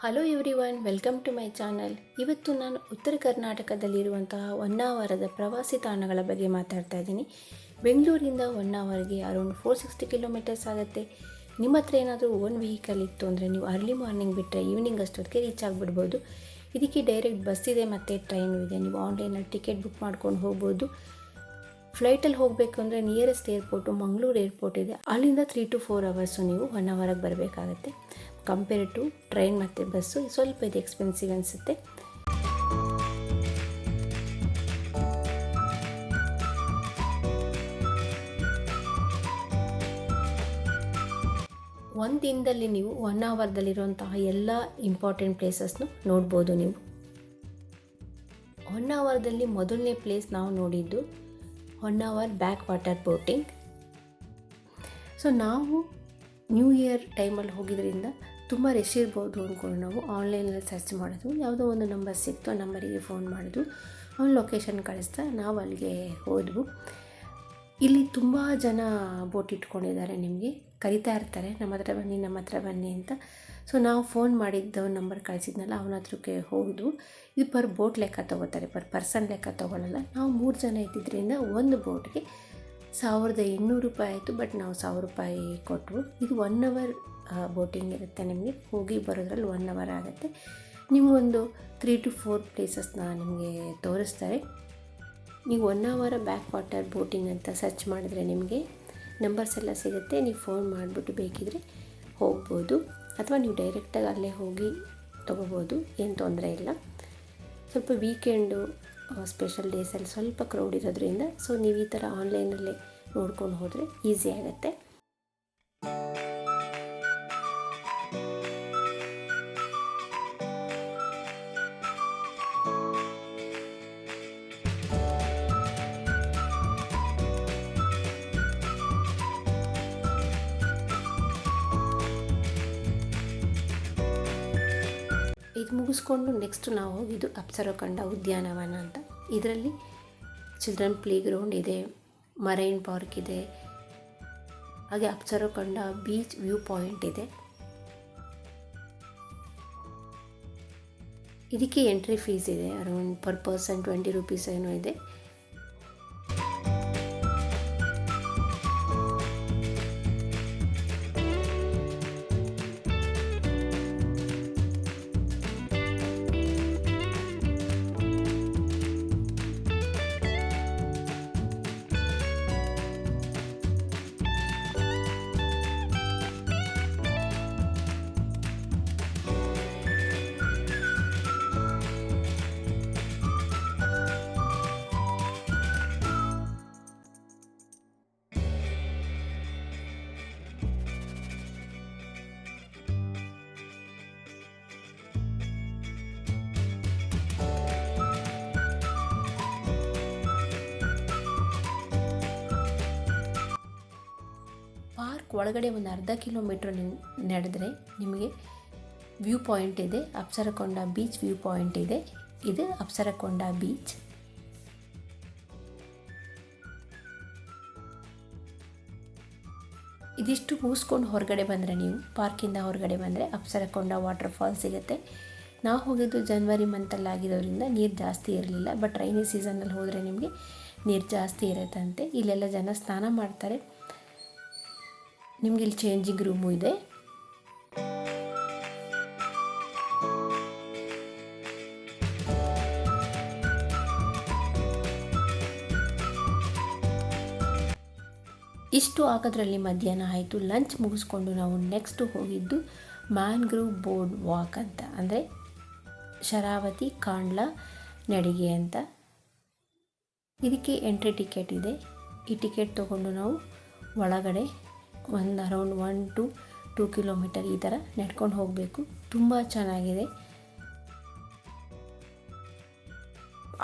Hello everyone, welcome to my channel. ಇವತ್ತು ನಾನು ಉತ್ತರ ಕರ್ನಾಟಕದಲ್ಲಿರುವಂತಹ ಹೊನ್ನಾವರದ ಪ್ರವಾಸಿ ತಾಣಗಳ ಬಗ್ಗೆ ಮಾತಾಡ್ತಾ ಇದ್ದೀನಿ. ಬೆಂಗಳೂರಿಂದ ಹೊನ್ನಾವರಿಗೆ ಅರೌಂಡ್ 460 ಕಿಲೋಮೀಟರ್ಸ್ ಆಗುತ್ತೆ. ನಿಮ್ಮ ಹತ್ರ ಏನಾದರೂ ಓನ್ ವೆಹಿಕಲ್ ಇತ್ತು ಅಂದರೆ ನೀವು ಅರ್ಲಿ ಮಾರ್ನಿಂಗ್ ಬಿಟ್ಟರೆ ಈವ್ನಿಂಗ್ ಅಷ್ಟೊತ್ತಿಗೆ ರೀಚ್ ಆಗಿಬಿಡ್ಬೋದು. ಇದಕ್ಕೆ ಡೈರೆಕ್ಟ್ ಬಸ್ ಇದೆ ಮತ್ತು ಟ್ರೈನು ಇದೆ. ನೀವು ಆನ್ಲೈನಲ್ಲಿ ಟಿಕೆಟ್ ಬುಕ್ ಮಾಡ್ಕೊಂಡು ಹೋಗ್ಬೋದು. ಫ್ಲೈಟಲ್ಲಿ ಹೋಗಬೇಕು ಅಂದರೆ ನಿಯರೆಸ್ಟ್ ಏರ್ಪೋರ್ಟು ಮಂಗಳೂರು ಏರ್ಪೋರ್ಟ್ ಇದೆ. ಅಲ್ಲಿಂದ 3 to 4 ಅವರ್ಸು ನೀವು ಹೊನ್ನಾವರಕ್ಕೆ ಬರಬೇಕಾಗತ್ತೆ. ಕಂಪೇರ್ ಟು ಟ್ರೈನ್ ಮತ್ತು ಬಸ್ಸು ಸ್ವಲ್ಪ ಇದು ಎಕ್ಸ್ಪೆನ್ಸಿವ್ ಅನಿಸುತ್ತೆ. ಒಂದು ದಿನದಲ್ಲಿ ನೀವು ಹೊನ್ನಾವರದಲ್ಲಿರುವಂತಹ ಎಲ್ಲ ಇಂಪಾರ್ಟೆಂಟ್ ಪ್ಲೇಸಸ್ನು ನೋಡ್ಬೋದು. ನೀವು ಹೊನ್ನಾವರದಲ್ಲಿ ಮೊದಲನೇ ಪ್ಲೇಸ್ ನಾವು ನೋಡಿದ್ದು Honnavar back water boating. So ನಾವು ನ್ಯೂ ಇಯರ್ ಟೈಮಲ್ಲಿ ಹೋಗಿದ್ದರಿಂದ ತುಂಬ ರಶ್ ಇರ್ಬೋದು ಅಂದ್ಕೊಂಡು ನಾವು ಆನ್ಲೈನಲ್ಲಿ ಸರ್ಚ್ ಮಾಡಿದ್ವು. ಯಾವುದೋ ಒಂದು ನಂಬರ್ ಸಿಕ್ತು, ಆ ನಂಬರಿಗೆ ಫೋನ್ ಮಾಡಿದ್ವು. ಅವ್ನು ಲೊಕೇಶನ್ ಕಳಿಸ್ತಾ ನಾವು ಅಲ್ಲಿಗೆ ಹೋದ್ವು. ಇಲ್ಲಿ ತುಂಬ ಜನ ಬೋಟ್ ಇಟ್ಕೊಂಡಿದ್ದಾರೆ, ನಿಮಗೆ ಕರಿತಾ ಇರ್ತಾರೆ ನಮ್ಮ ಹತ್ರ ಬನ್ನಿ ಅಂತ. ಸೊ ನಾವು ಫೋನ್ ಮಾಡಿದ್ದು ನಂಬರ್ ಕಳಿಸಿದ್ನಲ್ಲ ಅವನ ಹತ್ರಕ್ಕೆ ಹೋಗಿದ್ವು. ಇದು ಪರ್ ಬೋಟ್ ಲೆಕ್ಕ ತೊಗೋತಾರೆ, ಪರ್ ಪರ್ಸನ್ ಲೆಕ್ಕ ತೊಗೊಳ್ಳಲ್ಲ. ನಾವು 3 ಜನ ಇದ್ದಿದ್ದರಿಂದ ಒಂದು ಬೋಟ್ಗೆ 1800 ರೂಪಾಯಿ ಆಯಿತು. ಬಟ್ ನಾವು 1000 ರೂಪಾಯಿ ಕೊಟ್ಟವು. ಇದು 1 ಅವರ್ ಬೋಟಿಂಗ್ ಇರುತ್ತೆ. ನಿಮಗೆ ಹೋಗಿ ಬರೋದ್ರಲ್ಲಿ 1 ಅವರ್ ಆಗುತ್ತೆ. ನಿಮಗೊಂದು 3 to 4 ಪ್ಲೇಸಸ್ನ ನಿಮಗೆ ತೋರಿಸ್ತಾರೆ. ನೀವು ಹೊನ್ನಾವರ ಬ್ಯಾಕ್ ವಾಟರ್ ಬೋಟಿಂಗ್ ಅಂತ ಸರ್ಚ್ ಮಾಡಿದ್ರೆ ನಿಮಗೆ ನಂಬರ್ಸ್ ಎಲ್ಲ ಸಿಗುತ್ತೆ. ನೀವು ಫೋನ್ ಮಾಡಿಬಿಟ್ಟು ಬೇಕಿದ್ರೆ ಹೋಗ್ಬೋದು, ಅಥವಾ ನೀವು ಡೈರೆಕ್ಟಾಗಿ ಅಲ್ಲೇ ಹೋಗಿ ತೊಗೋಬೋದು, ಏನು ತೊಂದರೆ ಇಲ್ಲ. ಸ್ವಲ್ಪ ವೀಕೆಂಡು ಸ್ಪೆಷಲ್ ಡೇಸಲ್ಲಿ ಸ್ವಲ್ಪ ಕ್ರೌಡ್ ಇರೋದ್ರಿಂದ ಸೊ ನೀವು ಈ ಥರ ಆನ್ಲೈನಲ್ಲೇ ನೋಡ್ಕೊಂಡು ಹೋದರೆ ಈಸಿ ಆಗುತ್ತೆ. ಇದು ಮುಗಿಸ್ಕೊಂಡು ನೆಕ್ಸ್ಟ್ ನಾವು ಹೋಗಿದ್ದು ಅಪ್ಸರಕೊಂಡ ಉದ್ಯಾನವನ ಅಂತ. ಇದರಲ್ಲಿ ಚಿಲ್ಡ್ರನ್ ಪ್ಲೇ ಗ್ರೌಂಡ್ ಇದೆ, ಮರೈನ್ ಪಾರ್ಕ್ ಇದೆ, ಹಾಗೆ ಅಪ್ಸರಕೊಂಡ ಬೀಚ್ ವ್ಯೂ ಪಾಯಿಂಟ್ ಇದೆ. ಇದಕ್ಕೆ ಎಂಟ್ರಿ ಫೀಸ್ ಇದೆ, ಅರೌಂಡ್ ಪರ್ ಪರ್ಸನ್ 20 ರೂಪೀಸ್ ಏನೋ ಇದೆ. ಪಾರ್ಕ್ ಒಳಗಡೆ ಒಂದು ಅರ್ಧ ಕಿಲೋಮೀಟ್ರ್ ನಡೆದ್ರೆ ನಿಮಗೆ ವ್ಯೂ ಪಾಯಿಂಟ್ ಇದೆ, ಅಪ್ಸರಕೊಂಡ ಬೀಚ್ ವ್ಯೂ ಪಾಯಿಂಟ್ ಇದೆ. ಇದು ಅಪ್ಸರಕೊಂಡ ಬೀಚ್. ಇದಿಷ್ಟು ಮುಗಿಸ್ಕೊಂಡು ಹೊರಗಡೆ ಬಂದರೆ, ನೀವು ಪಾರ್ಕಿಂದ ಹೊರಗಡೆ ಬಂದರೆ ಅಪ್ಸರಕೊಂಡ ವಾಟರ್ ಫಾಲ್ ಸಿಗುತ್ತೆ. ನಾವು ಹೋಗಿದ್ದು ಜನವರಿ ಮಂತಲ್ಲಿ ಆಗಿರೋದ್ರಿಂದ ನೀರು ಜಾಸ್ತಿ ಇರಲಿಲ್ಲ. ಬಟ್ ರೈನಿ ಸೀಸನ್ನಲ್ಲಿ ಹೋದರೆ ನಿಮಗೆ ನೀರು ಜಾಸ್ತಿ ಇರುತ್ತಂತೆ. ಇಲ್ಲೆಲ್ಲ ಜನ ಸ್ನಾನ ಮಾಡ್ತಾರೆ. ನಿಮಗೆ ಇಲ್ಲಿ ಚೇಂಜಿಂಗ್ ರೂಮು ಇದೆ. ಇಷ್ಟು ಆಗೋದ್ರಲ್ಲಿ ಮಧ್ಯಾಹ್ನ ಆಯಿತು. ಲಂಚ್ ಮುಗಿಸ್ಕೊಂಡು ನಾವು ನೆಕ್ಸ್ಟ್ ಹೋಗಿದ್ದು ಮ್ಯಾಂಗ್ರೋವ್ ಬೋರ್ಡ್ ವಾಕ್ ಅಂತ, ಅಂದರೆ ಶರಾವತಿ ಕಾಂಡ್ಲಾ ನಡಿಗೆ ಅಂತ. ಇದಕ್ಕೆ ಎಂಟ್ರಿ ಟಿಕೆಟ್ ಇದೆ. ಈ ಟಿಕೆಟ್ ತೊಗೊಂಡು ನಾವು ಒಳಗಡೆ ಒಂದು ಅರೌಂಡ್ 1 to 2 ಕಿಲೋಮೀಟರ್ ಈ ಥರ ನಡ್ಕೊಂಡು ಹೋಗಬೇಕು. ತುಂಬ ಚೆನ್ನಾಗಿದೆ.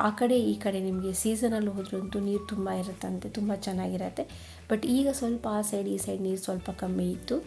ಆ ಕಡೆ ಈ ಕಡೆ ನಿಮಗೆ ಸೀಸನಲ್ಲಿ ಹೋದ್ರಂತೂ ನೀರು ತುಂಬ ಇರುತ್ತಂತೆ, ತುಂಬ ಚೆನ್ನಾಗಿರುತ್ತೆ. ಬಟ್ ಈಗ ಸ್ವಲ್ಪ ಆ ಸೈಡ್ ಈ ಸೈಡ್ ನೀರು ಸ್ವಲ್ಪ ಕಮ್ಮಿ ಇತ್ತು.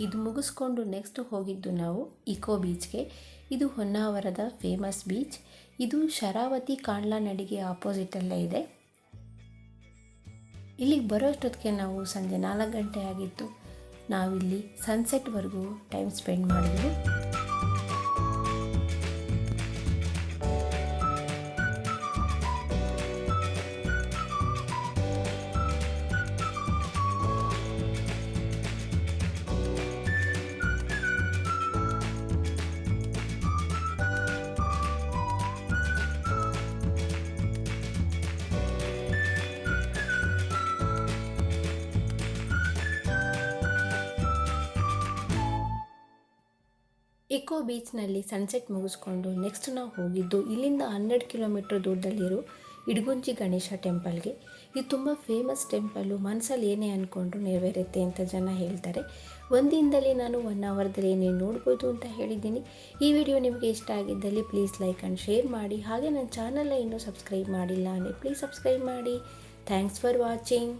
ಇದು ಮುಗಿಸ್ಕೊಂಡು ನೆಕ್ಸ್ಟ್ ಹೋಗಿದ್ದು ನಾವು ಇಕೋ ಬೀಚ್ಗೆ. ಇದು ಹೊನ್ನಾವರದ ಫೇಮಸ್ ಬೀಚ್. ಇದು ಶರಾವತಿ ಕಾಂಡ್ಲಾ ನಡಿಗೆ ಆಪೋಸಿಟಲ್ಲೇ ಇದೆ. ಇಲ್ಲಿಗೆ ಬರೋಷ್ಟೊತ್ತಿಗೆ ನಾವು ಸಂಜೆ 4 ಗಂಟೆ ಆಗಿತ್ತು. ನಾವಿಲ್ಲಿ ಸನ್ಸೆಟ್ವರೆಗೂ ಟೈಮ್ ಸ್ಪೆಂಡ್ ಮಾಡಿದ್ವಿ. ಇಕೋ ಬೀಚ್ನಲ್ಲಿ ಸನ್ಸೆಟ್ ಮುಗಿಸ್ಕೊಂಡು ನೆಕ್ಸ್ಟ್ ನಾವು ಹೋಗಿದ್ದು ಇಲ್ಲಿಂದ 12 ಕಿಲೋಮೀಟ್ರ್ ದೂರದಲ್ಲಿರೋ ಇಡಗುಂಜಿ ಗಣೇಶ ಟೆಂಪಲ್ಗೆ. ಇದು ತುಂಬ ಫೇಮಸ್ ಟೆಂಪಲ್ಲು. ಮನಸ್ಸಲ್ಲಿ ಏನೇ ಅಂದ್ಕೊಂಡ್ರು ನೆರವೇರುತ್ತೆ ಅಂತ ಜನ ಹೇಳ್ತಾರೆ. ಒಂದಿನದಲ್ಲಿ ನಾನು 1 ಅವರ್ದಲ್ಲಿ ಏನೇನು ನೋಡ್ಬೋದು ಅಂತ ಹೇಳಿದ್ದೀನಿ. ಈ ವಿಡಿಯೋ ನಿಮಗೆ ಇಷ್ಟ ಆಗಿದ್ದಲ್ಲಿ ಪ್ಲೀಸ್ ಲೈಕ್ ಆ್ಯಂಡ್ ಶೇರ್ ಮಾಡಿ. ಹಾಗೆ ನನ್ನ ಚಾನಲ್ನ ಇನ್ನೂ ಸಬ್ಸ್ಕ್ರೈಬ್ ಮಾಡಿಲ್ಲ ಅಂದರೆ ಪ್ಲೀಸ್ ಸಬ್ಸ್ಕ್ರೈಬ್ ಮಾಡಿ. Thanks for watching.